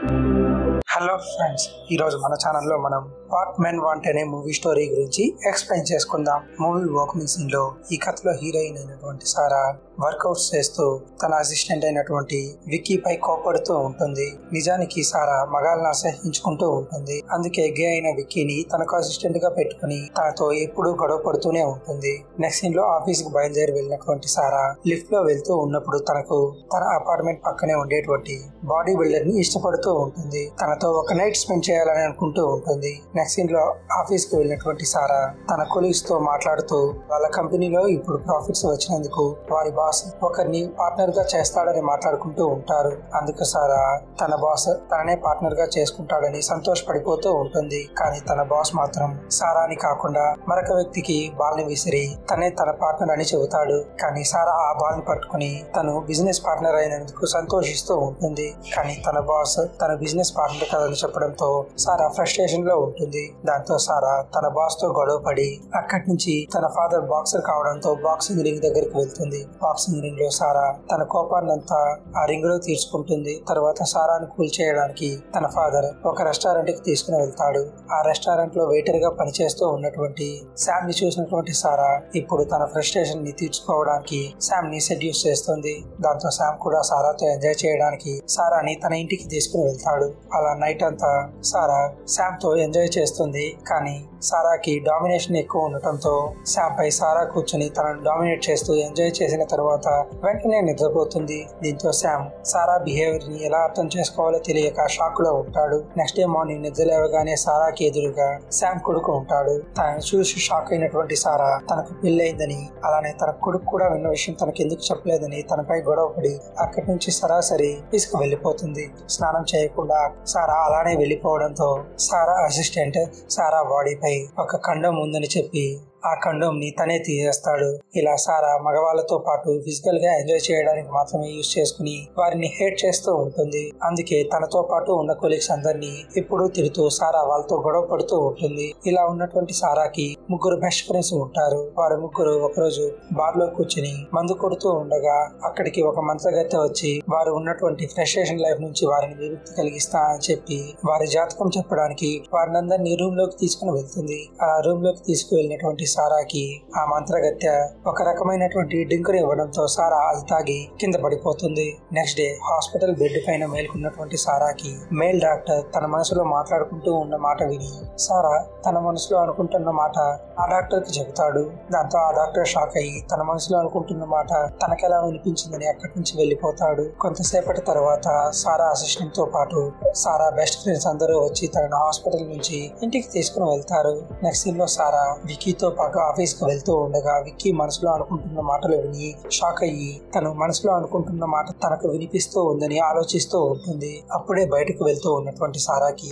Hello friends, ఈరోజు మన ఛానల్లో మనం వాట్ మెన్ వాంట్ అనే మూవీ స్టోరీ గురించి ఎక్స్ప్లెయిన్ చేసుకుందాం. మూవీ ఓపెనింగ్ సీన్ లో ఈ కథలో హీరోయిన్ అయినటువంటి సారా వర్కౌట్స్ చేస్తూ తన అసిస్టెంట్ అయినటువంటి విక్కీ పై కోపడుతూ ఉంటుంది. నిజానికి సారా మగాళ్ళను అసహించుకుంటూ ఉంటుంది. అందుకే గే అయిన విక్కీని తనకు అసిస్టెంట్ గా పెట్టుకుని తనతో ఎప్పుడూ గొడవ పడుతూనే ఉంటుంది. నెక్స్ట్ సీన్ లో ఆఫీస్ కు బయలుదేరి వెళ్ళినటువంటి సారా లిఫ్ట్ లో వెళ్తూ ఉన్నప్పుడు తనకు తన అపార్ట్మెంట్ పక్కనే ఉండేటువంటి బాడీ బిల్డర్ ని ఇష్టపడుతూ ఉంటుంది. తనతో ఒక నైట్ స్పెండ్ చేయాలని అనుకుంటూ ఉంటుంది. నెక్స్ట్ సీన్ లో ఆఫీస్ కు వెళ్ళినటువంటి సారా తన కొలీగ్స్ తో మాట్లాడుతూ వాళ్ళ కంపెనీలో ఇప్పుడు ప్రాఫిట్స్ వచ్చినందుకు వారి బాస్ ఒకరిని పార్ట్నర్ గా చేస్తాడని మాట్లాడుకుంటూ ఉంటారు. అందుకు సారా తన బాస్ తననే పార్ట్నర్ గా చేసుకుంటాడని సంతోషపడిపోతూ ఉంటుంది. కానీ తన బాస్ మాత్రం సారాని కాకుండా మరొక వ్యక్తికి బాల్ ని విసిరి తనే తన పార్ట్నర్ అని చెబుతాడు. కానీ సారా ఆ బాల్ ని పట్టుకుని తను బిజినెస్ పార్ట్నర్ అయినందుకు సంతోషిస్తూ ఉంటుంది. కానీ తన బాస్ తన బిజినెస్ పార్ట్నర్ కాదని చెప్పడంతో సారా ఫ్రస్ట్రేషన్ లో ఉంటుంది. దాంతో సారా తన బాస్ తో గొడవ పడి అక్కడి నుంచి తన ఫాదర్ బాక్సర్ కావడంతో బాక్సింగ్ రింగ్ దగ్గరికి వెళ్తుంది. బాక్సింగ్ రింగ్ లో సారా తన కోపాన్నంతా ఆ రింగ్ లో తీర్చుకుంటుంది. తర్వాత సారాను కూల్ చేయడానికి తన ఫాదర్ ఒక రెస్టారెంట్ కి తీసుకుని వెళ్తాడు. ఆ రెస్టారెంట్ లో వెయిటర్ గా పనిచేస్తూ ఉన్నటువంటి శామ్ ని చూసినటువంటి సారా ఇప్పుడు తన ఫ్రస్ట్రేషన్ ని తీర్చుకోవడానికి శామ్ ని సెడ్యూస్ చేస్తుంది. దాంతో శామ్ కూడా సారాతో ఎంజాయ్ చేయడానికి సారాని తన ఇంటికి తీసుకుని వెళ్తాడు. అలా నైట్ అంతా సారా శామ్ తో ఎంజాయ్ చేస్తుంది. కానీ సారాకి డామినేషన్ ఎక్కువ ఉండటంతో శామ్ పై సారా కూర్చుని తనను డామినేట్ చేస్తూ ఎంజాయ్ చేసిన తర్వాత వెంటనే నిద్రపోతుంది. దీంతో శామ్ సారా బిహేవియర్ ని ఎలా అర్థం చేసుకోవాలో తెలియక షాక్ లో ఉంటాడు. నెక్స్ట్ డే మార్నింగ్ నిద్ర లేవగానే సారాకి ఎదురుగా శామ్ కొడుకు ఉంటాడు. తనను చూసి షాక్ అయినటువంటి సారా తనకు పెళ్ళయిందని, అలానే తన కొడుకు కూడా విన్న విషయం తనకు ఎందుకు చెప్పలేదని తనపై గొడవపడి అక్కడి నుంచి సరాసరి తీసుకు వెళ్లిపోతుంది. స్నానం చేయకుండా సారా అలానే వెళ్లిపోవడంతో సారా అసిస్టెంట్ సారా బాడీపై ఒక ఖండం ఉందని చెప్పి ఆ ఖండం ని తనే తీసేస్తాడు. ఇలా సారా మగవాళ్ళతో పాటు ఫిజికల్ గా ఎంజాయ్ చేయడానికి మాత్రమే యూజ్ చేసుకుని వారిని హేట్ చేస్తూ ఉంటుంది. అందుకే తనతో పాటు ఉన్న కొలీగ్స్ అందరినీ ఎప్పుడూ తిడుతూ సారా వాళ్ళతో గొడవ పడుతూ ఉంటుంది. ఇలా ఉన్నటువంటి సారాకి ముగ్గురు బెస్ట్ ఫ్రెండ్స్ ఉంటారు. వారు ముగ్గురు ఒకరోజు బార్ లో కూర్చుని మందు కొడుతూ ఉండగా అక్కడికి ఒక మంత్రగత్తె వచ్చి వారు ఉన్నటువంటి ఫ్రస్ట్రేషన్ లైఫ్ నుంచి వారిని విముక్తి కలిగిస్తా అని చెప్పి వారి జాతకం చెప్పడానికి వారిని అందరినీ రూమ్ లోకి తీసుకుని వెళ్తుంది. ఆ రూమ్ లోకి తీసుకువెళ్ళినటువంటి సారాకి ఆ మంత్రగత్తె ఒక రకమైనటువంటి డ్రింక్ ఇవ్వడంతో సారా అది తాగి కింద పడిపోతుంది. నెక్స్ట్ డే హాస్పిటల్ బెడ్ పైన మేల్కొన్నటువంటి సారాకి మేల్ డాక్టర్ తన మనసులో మాట్లాడుకుంటూ ఉన్న మాట విని సారా తన మనసులో అనుకుంటున్న మాట ఆ డాక్టర్ కి చెబుతాడు. దాంతో ఆ డాక్టర్ షాక్ అయ్యి తన మనసులో అనుకుంటున్న మాట తనకెలా వినిపించిందని అక్కడి నుంచి వెళ్లిపోతాడు. కొంతసేపటి తర్వాత సారా అసిస్టెంట్ తో పాటు సారా బెస్ట్ ఫ్రెండ్స్ అందరూ వచ్చి తనను హాస్పిటల్ నుంచి ఇంటికి తీసుకుని వెళ్తారు. నెక్స్ట్ సీన్ లో సారా విక్కీతో పాటు ఆఫీస్ కు వెళ్తూ ఉండగా విక్కీ మనసులో అనుకుంటున్న మాటలు విని షాక్ అయ్యి తను మనసులో అనుకుంటున్న మాట తనకు వినిపిస్తూ ఉందని ఆలోచిస్తూ ఉంటుంది. అప్పుడే బయటకు వెళ్తూ ఉన్నటువంటి సారాకి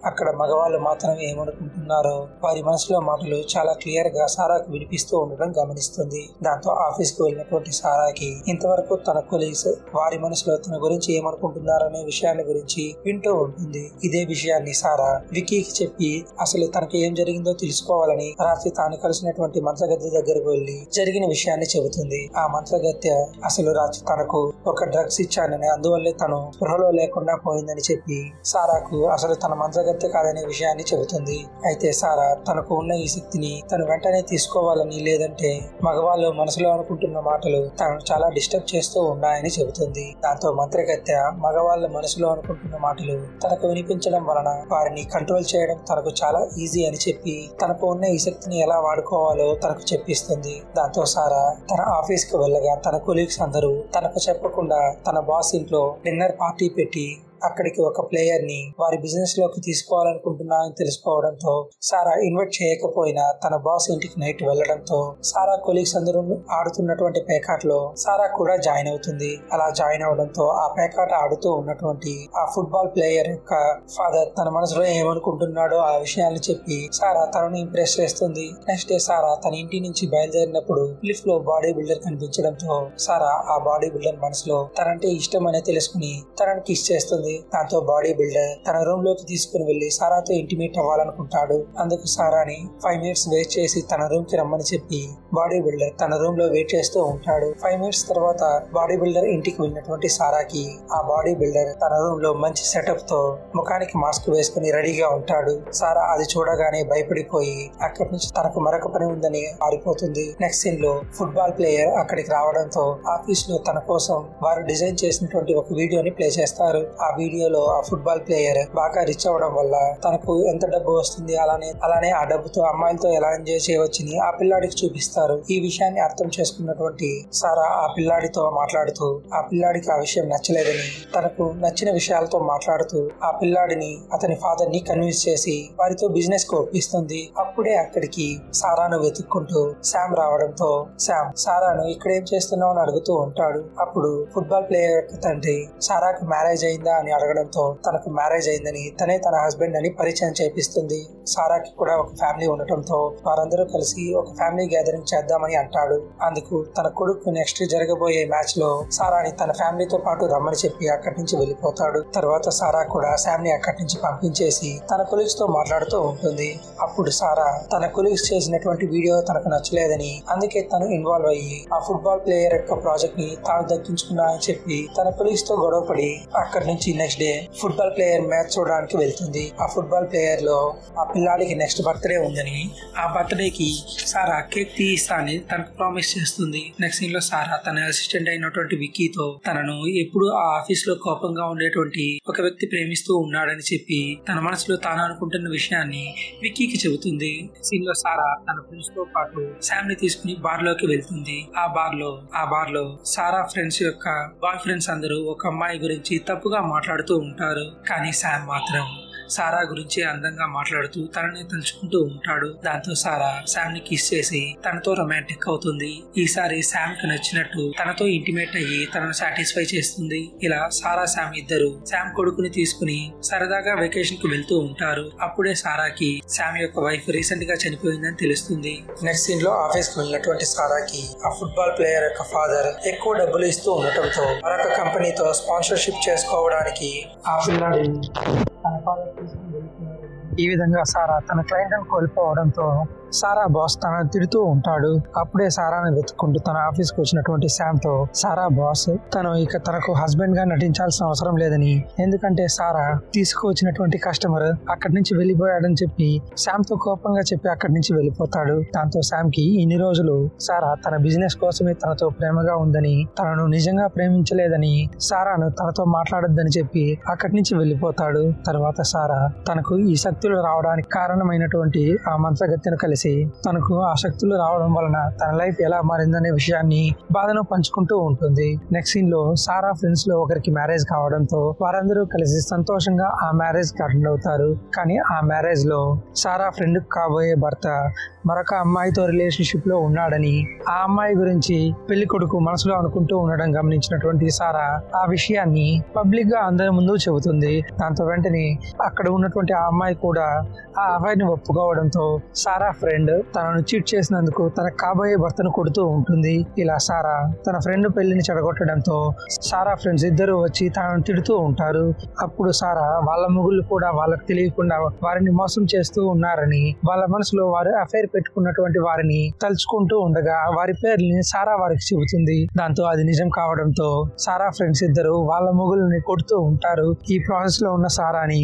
అక్కడ మగవాళ్ళు మాత్రం ఏమనుకుంటున్నారో వారి మనసులో మాటలు చాలా క్లియర్ గా సారాకు వినిపిస్తూ ఉండడం గమనిస్తుంది. దాంతో ఆఫీస్ కు వెళ్ళినటువంటి సారాకి ఇంతవరకు తన కొలీగ్స్ వారి మనసులో తన గురించి ఏమనుకుంటున్నారనే విషయాన్ని గురించి వింటూ ఉంటుంది. ఇదే విషయాన్ని సారా విక్కీకి చెప్పి అసలు తనకి ఏం జరిగిందో తెలుసుకోవాలని రాత్రి తాను కలిసినటువంటి మంత్రగత్తె దగ్గరకు వెళ్లి జరిగిన విషయాన్ని చెబుతుంది. ఆ మంత్రగత్తె అసలు రాత్రి తనకు ఒక డ్రగ్స్ ఇచ్చానని, అందువల్లే తను స్పృహలో లేకుండా పోయిందని చెప్పి సారాకు అసలు తన మంత్రగత్తె కాదనే విషయాన్ని చెబుతుంది. అయితే సారా తనకు ఉన్న ఈ శక్తిని తను వెంటనే తీసుకోవాలని, లేదంటే మగవాళ్ళు మనసులో అనుకుంటున్న మాటలు తనను చాలా డిస్టర్బ్ చేస్తూ ఉన్నాయని చెబుతుంది. దాంతో మంత్రగత్తె మగవాళ్ళ మనసులో అనుకుంటున్న మాటలు తనకు వినిపించడం వలన వారిని కంట్రోల్ చేయడం తనకు చాలా ఈజీ అని చెప్పి తనకు ఉన్న ఈ శక్తిని ఎలా వాడుకోవాలో తనకు చెప్పిస్తుంది. దాంతో సారా తన ఆఫీస్ కు వెళ్ళగా తన కొలీగ్స్ అందరూ తనకు చెప్పకుండా తన బాస్ ఇంట్లో డిన్నర్ పార్టీ పెట్టి అక్కడికి ఒక ప్లేయర్ ని వారి బిజినెస్ లోకి తీసుకోవాలనుకుంటున్నారని తెలుసుకోవడంతో సారా ఇన్వైట్ చేయకపోయినా తన బాస్ ఇంటికి నైట్ వెళ్లడంతో సారా కొలీగ్స్ అందరూ ఆడుతున్నటువంటి పేకాట్ లో సారా కూడా జాయిన్ అవుతుంది. అలా జాయిన్ అవడంతో ఆ పేకాట ఆడుతూ ఉన్నటువంటి ఆ ఫుట్బాల్ ప్లేయర్ యొక్క ఫాదర్ తన మనసులో ఏమనుకుంటున్నాడో ఆ విషయాన్ని చెప్పి సారా తనను ఇంప్రెస్ చేస్తుంది. నెక్స్ట్ డే సారా తన ఇంటి నుంచి బయలుదేరినప్పుడు లిఫ్ట్ లో బాడీ బిల్డర్ కనిపించడంతో సారా ఆ బాడీ బిల్డర్ మనసులో తనంటే ఇష్టం అనే తెలుసుకుని తనని కిస్ చేస్తుంది. ఉంటుంది. దాంతో బాడీ బిల్డర్ తన రూమ్ లోకి తీసుకుని వెళ్లి సారాతో ఇంటిమేట్ అవ్వాలనుకుంటాడు. అందుకు సారాని 5 minutes వెయిట్ చేసి తన రూమ్ కి రమ్మని చెప్పి బాడీ బిల్డర్ తన రూమ్ లో వెయిట్ చేస్తూ ఉంటాడు. 5 minutes తర్వాత బాడీ బిల్డర్ ఇంటికి వెళ్ళినటువంటి సారాకి ఆ బాడీ బిల్డర్ తన రూమ్ లో మంచి సెటప్ తో ముఖానికి మాస్క్ వేసుకుని రెడీగా ఉంటాడు. సారా అది చూడగానే భయపడిపోయి అక్కడి నుంచి తనకు మరొక పని ఉందని పారిపోతుంది. నెక్స్ట్ సీన్ లో ఫుట్బాల్ ప్లేయర్ అక్కడికి రావడంతో ఆఫీస్ లో తన కోసం వారు డిజైన్ చేసినటువంటి ఒక వీడియోని ప్లే చేస్తారు. ఆ వీడియోలో ఆ ఫుట్బాల్ ప్లేయర్ బాగా రిచ్ అవ్వడం వల్ల తనకు ఎంత డబ్బు వస్తుంది, అలానే ఆ డబ్బుతో అమ్మాయిలతో ఎలా ఎంజాయ్ చేయవచ్చని ఆ పిల్లాడికి చూపిస్తారు. ఈ విషయాన్ని అర్థం చేసుకున్నటువంటి సారా ఆ పిల్లాడితో మాట్లాడుతూ ఆ పిల్లాడికి ఆ విషయం నచ్చలేదని తనకు నచ్చిన విషయాలతో మాట్లాడుతూ ఆ పిల్లాడిని అతని ఫాదర్ ని కన్విన్స్ చేసి వారితో బిజినెస్ కు ఒప్పిస్తుంది. అప్పుడే అక్కడికి సారాను వెతుక్కుంటూ శామ్ రావడంతో శామ్ సారాను ఇక్కడేం చేస్తున్నావు అని అడుగుతూ ఉంటాడు. అప్పుడు ఫుట్బాల్ ప్లేయర్ తండ్రి సారాకు మ్యారేజ్ అయిందా అని అడగడంతో తనకు మ్యారేజ్ అయిందని తనే తన హస్బెండ్ అని పరిచయం చేపిస్తుంది. సారాకి కూడా ఒక ఫ్యామిలీ ఉండటంతో వారందరూ కలిసి ఒక ఫ్యామిలీ గ్యాదరింగ్ చేద్దామని అంటాడు. అందుకు తన కొడుకు నెక్స్ట్ జరగబోయే మ్యాచ్ లో సారాని తన ఫ్యామిలీతో పాటు రమ్మని చెప్పి అక్కడి నుంచి వెళ్ళిపోతాడు. తర్వాత సారా కూడా శామ్ ని అక్కడి నుంచి పంపించేసి తన కొలీగ్స్ తో మాట్లాడుతూ ఉంటుంది. అప్పుడు సారా తన కొలీగ్స్ చేసినటువంటి వీడియో తనకు నచ్చలేదని అందుకే తను ఇన్వాల్వ్ అయ్యి ఆ ఫుట్బాల్ ప్లేయర్ యొక్క ప్రాజెక్ట్ ని తాను దక్కించుకున్నా అని చెప్పి తన కొలీగ్స్ తో గొడవపడి అక్కడి నుంచి next day football player match చూడడానికి వెళ్తుంది. ఆ ఫుట్బాల్ ప్లేయర్ లో ఆ పిల్లాడికి నెక్స్ట్ బర్త్డే ఉందని ఆ బర్త్డే కి సారా కేక్ తీయిస్తా అని తనకు ప్రామిస్ చేస్తుంది. నెక్స్ట్ సీన్ లో సారా తన అసిస్టెంట్ అయినటువంటి విక్కీతో తనను ఎప్పుడు ఆ ఆఫీస్ లో కోపంగా ఉండేటువంటి ఒక వ్యక్తి ప్రేమిస్తూ ఉన్నాడని చెప్పి తన మనసులో తాను అనుకుంటున్న విషయాన్ని విక్కీకి చెబుతుంది. సీన్ లో సారా తన ఫ్రెండ్స్ తో పాటు శామ్ ని తీసుకుని బార్ లోకి వెళ్తుంది. ఆ బార్ లో సారా ఫ్రెండ్స్ యొక్క బాయ్ ఫ్రెండ్స్ అందరూ ఒక అమ్మాయి గురించి తప్పుగా మాట్లాడుతూ ఉంటారు. కానీ శామ్ మాత్రం సారా గురించి అందంగా మాట్లాడుతూ తనని తలుచుకుంటూ ఉంటాడు. దాంతో సారా శామ్ ని కిస్ చేసి తనతో రొమాంటిక్ అవుతుంది. ఈసారి శామ్ కి నచ్చినట్టు తనతో ఇంటిమేట్ అయ్యి తనను సాటిస్ఫై చేస్తుంది. ఇలా సారా శామ్ ఇద్దరు శామ్ కొడుకుని తీసుకుని సరదాగా వెకేషన్ కు వెళ్తూ ఉంటారు. అప్పుడే సారాకి శామ్ యొక్క వైఫ్ రీసెంట్ గా చనిపోయిందని తెలుస్తుంది. నెక్స్ట్ సీన్ లో ఆఫీస్ కు వెళ్ళినటువంటి సారాకి ఆ ఫుట్బాల్ ప్లేయర్ యొక్క ఫాదర్ ఎక్కువ డబ్బులు ఇస్తూ ఉండటంతో మరొక కంపెనీతో స్పాన్సర్షిప్ చేసుకోవడానికి ఆ పిల్లాడిని తన ఫాదర్ తీసుకుని వెళ్తున్నారు. ఈ విధంగా సారా తన క్లయింట్ కోల్పోవడంతో సారా బాస్ తనను తిడుతూ ఉంటాడు. అప్పుడే సారాను వెతుక్కుంటూ తన ఆఫీస్ కు వచ్చినటువంటి శామ్ తో సారా బాస్ తను ఇక తనకు హస్బెండ్ గా నటించాల్సిన అవసరం లేదని, ఎందుకంటే సారా తీసుకువచ్చినటువంటి కస్టమర్ అక్కడి నుంచి వెళ్ళిపోయాడని చెప్పి శామ్ తో కోపంగా చెప్పి అక్కడి నుంచి వెళ్ళిపోతాడు. దాంతో శామ్ కి ఇన్ని రోజులు సారా తన బిజినెస్ కోసమే తనతో ప్రేమగా ఉందని, తనను నిజంగా ప్రేమించలేదని, సారాను తనతో మాట్లాడొద్దని చెప్పి అక్కడి నుంచి వెళ్ళిపోతాడు. తర్వాత సారా తనకు ఈ శక్తులు రావడానికి కారణమైనటువంటి ఆ మంత్రగత్తెను కలిసి తనకు ఆ శక్తులు రావడం వలన తన లైఫ్ ఎలా మారిందనే విషయాన్ని బాధను పంచుకుంటూ ఉంటుంది. నెక్స్ట్ సీన్ లో సారా ఫ్రెండ్స్ లో ఒకరికి మ్యారేజ్ కావడంతో వారందరూ కలిసి సంతోషంగా ఆ మ్యారేజ్ కి అటెండ్ అవుతారు. కానీ ఆ మ్యారేజ్ లో సారా ఫ్రెండ్ కాబోయే భర్త మరొక అమ్మాయితో రిలేషన్షిప్ లో ఉన్నాడని, ఆ అమ్మాయి గురించి పెళ్లి కొడుకు మనసులో అనుకుంటూ ఉండడం గమనించినటువంటి సారా ఆ విషయాన్ని పబ్లిక్ గా అందరి ముందు చెబుతుంది. దాంతో వెంటనే అక్కడ ఉన్నటువంటి ఆ అమ్మాయి కూడా ఆ అబ్బాయిని ఒప్పుకోవడంతో సారా ఫ్రెండ్ తనను చీట్ చేసినందుకు తన కాబోయే భర్తను కొడుతూ ఉంటుంది. ఇలా సారా తన ఫ్రెండ్ పెళ్లిని చెడగొట్టడంతో సారా ఫ్రెండ్స్ ఇద్దరు వచ్చి తనను తిడుతూ ఉంటారు. అప్పుడు సారా వాళ్ళ మొగుళ్ళు కూడా వాళ్ళకి తెలియకుండా వారిని మోసం చేస్తూ ఉన్నారని, వాళ్ళ మనసులో వారు అఫైర్ పెట్టుకున్నటువంటి వారిని తలుచుకుంటూ ఉండగా వారి పేర్లని సారా వారికి చెబుతుంది. దాంతో అది నిజం కావడంతో సారా ఫ్రెండ్స్ ఇద్దరు వాళ్ళ మొగుళ్ళని కొడుతూ ఉంటారు. ఈ ప్రాసెస్ లో ఉన్న సారాని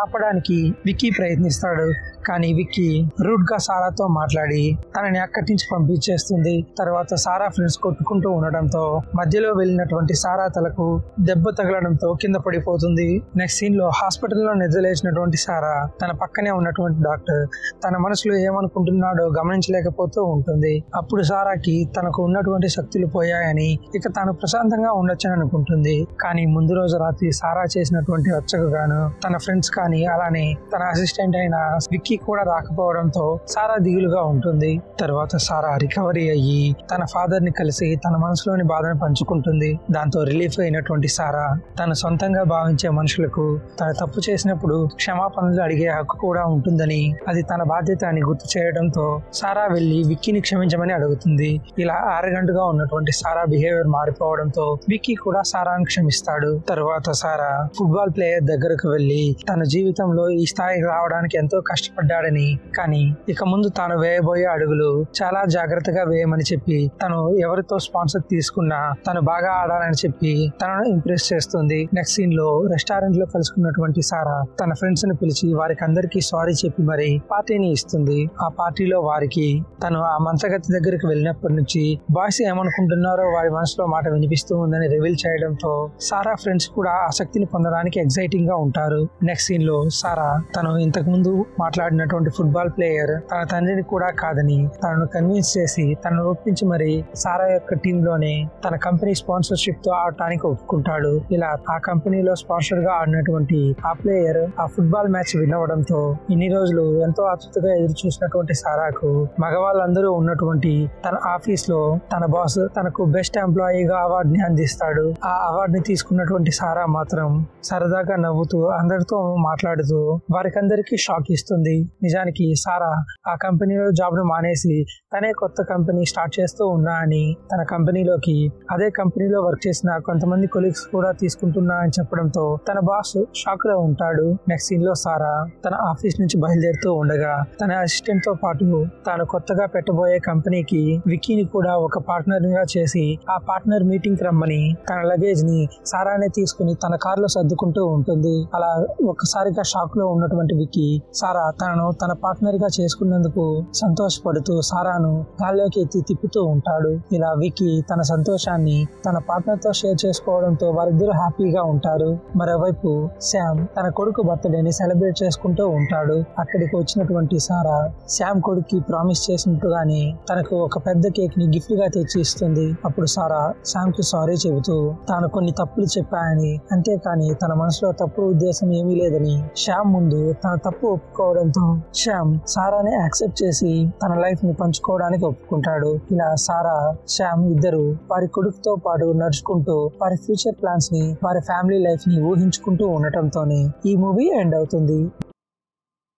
ఆపడానికి విక్కీ ప్రయత్నిస్తాడు. కానీ విక్కీ రూడ్ గా సారాతో మాట్లాడి తనని అక్కడి నుంచి పంపించేస్తుంది. తర్వాత సారా ఫ్రెండ్స్ కొట్టుకుంటూ ఉండడంతో మధ్యలో వెళ్ళినటువంటి సారా తలకు దెబ్బ తగలడంతో కింద పడిపోతుంది. నెక్స్ట్ సీన్ లో హాస్పిటల్లో నిద్రలేసినటువంటి సారా తన పక్కనే ఉన్నటువంటి డాక్టర్ తన మనసులో ఏమనుకుంటున్నాడో గమనించలేకపోతూ ఉంటుంది. అప్పుడు సారాకి తనకు ఉన్నటువంటి శక్తులు పోయాయని ఇక తాను ప్రశాంతంగా ఉండొచ్చని అనుకుంటుంది. కానీ ముందు రోజు రాత్రి సారా చేసినటువంటి రచ్చకు గాను తన ఫ్రెండ్స్ కానీ అలానే తన అసిస్టెంట్ అయిన విక్కీ కూడా రాకపోవడంతో సారా దిగులుగా ఉంటుంది. తర్వాత సారా రికవరీ అయ్యి తన ఫాదర్ ని కలిసి తన మనసులోని బాధను పంచుకుంటుంది. దాంతో రిలీఫ్ అయినటువంటి సారా తన సొంతంగా భావించే మనుషులకు తన తప్పు చేసినప్పుడు క్షమాపణలు అడిగే హక్కు కూడా ఉంటుందని, అది తన బాధ్యత అని గుర్తు చేయడంతో సారా వెళ్లి విక్కీని క్షమించమని అడుగుతుంది. ఇలా ఆరగంటగా ఉన్నటువంటి సారా బిహేవియర్ మారిపోవడంతో విక్కీ కూడా సారాను క్షమిస్తాడు. తర్వాత సారా ఫుట్బాల్ ప్లేయర్ దగ్గరకు వెళ్లి తన జీవితంలో ఈ స్థాయికి రావడానికి ఎంతో కష్టపడ్డాడని, కానీ ఇక ముందు తాను వేయబోయే అడుగులు చాలా జాగ్రత్తగా వేయమని చెప్పి, తను ఎవరితో స్పాన్సర్ తీసుకున్నా తను బాగా ఆడాలని చెప్పి తనను ఇంప్రెస్ చేస్తుంది. నెక్స్ట్ సీన్ లో రెస్టారెంట్ లో కలుసుకున్నటువంటి సారా తన ఫ్రెండ్స్ ని పిలిచి వారికి అందరికీ సారీ చెప్పి మరి పార్టీని ఇస్తుంది. ఆ పార్టీలో వారికి తను ఆ మంచగతి దగ్గరికి వెళ్ళినప్పటి నుంచి బాయ్స్ ఏమనుకుంటున్నారో వారి మనసులో మాట వినిపిస్తూ ఉందని రివీల్ చేయడంతో సారా ఫ్రెండ్స్ కూడా ఆసక్తిని పొందడానికి ఎక్సైటింగ్ గా ఉంటారు. నెక్స్ట్ సీన్ లో సారా తను ఇంతకు ముందు మాట్లాడినటువంటి ఫుట్బాల్ ప్లేయర్ తన తండ్రిని కూడా కాదని తనను కన్విన్స్ చేసి తనను ఒప్పించి మరి సారా యొక్క టీమ్ లోనే తన కంపెనీ స్పాన్సర్షిప్ తో ఆడటానికి ఒప్పుకుంటాడు. ఇలా ఆ కంపెనీలో స్పాన్సర్ గా ఆడినటువంటి ఆ ప్లేయర్ ఆ ఫుట్బాల్ మ్యాచ్ విన్ అవ్వడంతో ఇన్ని రోజులు ఎంతో ఆతృతగా ఎదురు చూసినటువంటి సారాకు మగవాళ్ళందరూ ఉన్నటువంటి తన ఆఫీస్ లో తన బాస్ తనకు బెస్ట్ ఎంప్లాయీగా అవార్డుని అందిస్తాడు. ఆ అవార్డుని తీసుకున్నటువంటి సారా మాత్రం సరదాగా నవ్వుతూ అందరితో మాట్లాడుతూ వారికందరికీ షాక్ ఇస్తుంది. నిజానికి సారా ఆ కంపెనీలో జాబ్ ను మానేసి తనే కొత్త కంపెనీ స్టార్ట్ చేస్తూ ఉన్నా అని, తన కంపెనీలోకి అదే కంపెనీలో వర్క్ చేసిన కొంతమంది కొలీగ్స్ కూడా తీసుకుంటున్నా అని చెప్పడంతో తన బాస్ షాక్ లో ఉంటాడు. నెక్స్ట్ సీన్ లో సారా తన ఆఫీస్ నుంచి బయలుదేరుతూ ఉండగా తన అసిస్టెంట్ తో పాటు తాను కొత్తగా పెట్టబోయే కంపెనీకి విక్కీని కూడా ఒక పార్ట్నర్ గా చేసి ఆ పార్ట్నర్ మీటింగ్ రమ్మని తన లగేజ్ ని సారానే తీసుకుని తన కార్ లో సర్దుకుంటూ ఉంటుంది. అలా ఒక్కసారిగా షాక్ లో ఉన్నటువంటి విక్కీ సారా తనను తన పార్ట్నర్ గా చేసుకున్నందుకు సంతోషపడుతూ సారాను గాల్లోకి ఎత్తి తిప్పుతూ ఉంటాడు. ఇలా విక్కీ తన సంతోషాన్ని తన పార్ట్నర్ తో షేర్ చేసుకోవడంతో వారిద్దరూ హ్యాపీగా ఉంటారు. మరోవైపు శామ్ తన కొడుకు బర్త్డేని సెలబ్రేట్ చేసుకుంటూ ఉంటాడు. అక్కడికి వచ్చినటువంటి సారా శామ్ కొడుక్కి ప్రామిస్ చేసినట్టుగానే తనకు ఒక పెద్ద కేక్ ని గిఫ్ట్ గా తెచ్చి ఇస్తుంది. అప్పుడు సారా శామ్ కి సారీ చెబుతూ తాను కొన్ని తప్పులు చెప్పాయని, అంతేకాని తన మనసులో తప్పుడు ఉద్దేశం ఏమీ లేదని శ్యామ్ ముందు తన తప్పు ఒప్పుకోవడంతో శ్యామ్ సారాని యాక్సెప్ట్ చేసి తన లైఫ్ ని పంచుకోవడానికి ఒప్పుకుంటాడు. ఇలా సారా శ్యామ్ ఇద్దరు వారి కొడుకుతో పాటు నడుచుకుంటూ వారి ఫ్యూచర్ ప్లాన్స్ ని వారి ఫ్యామిలీ లైఫ్ ని ఊహించుకుంటూ ఉండటంతోనే ఈ మూవీ ఎండ్ అవుతుంది.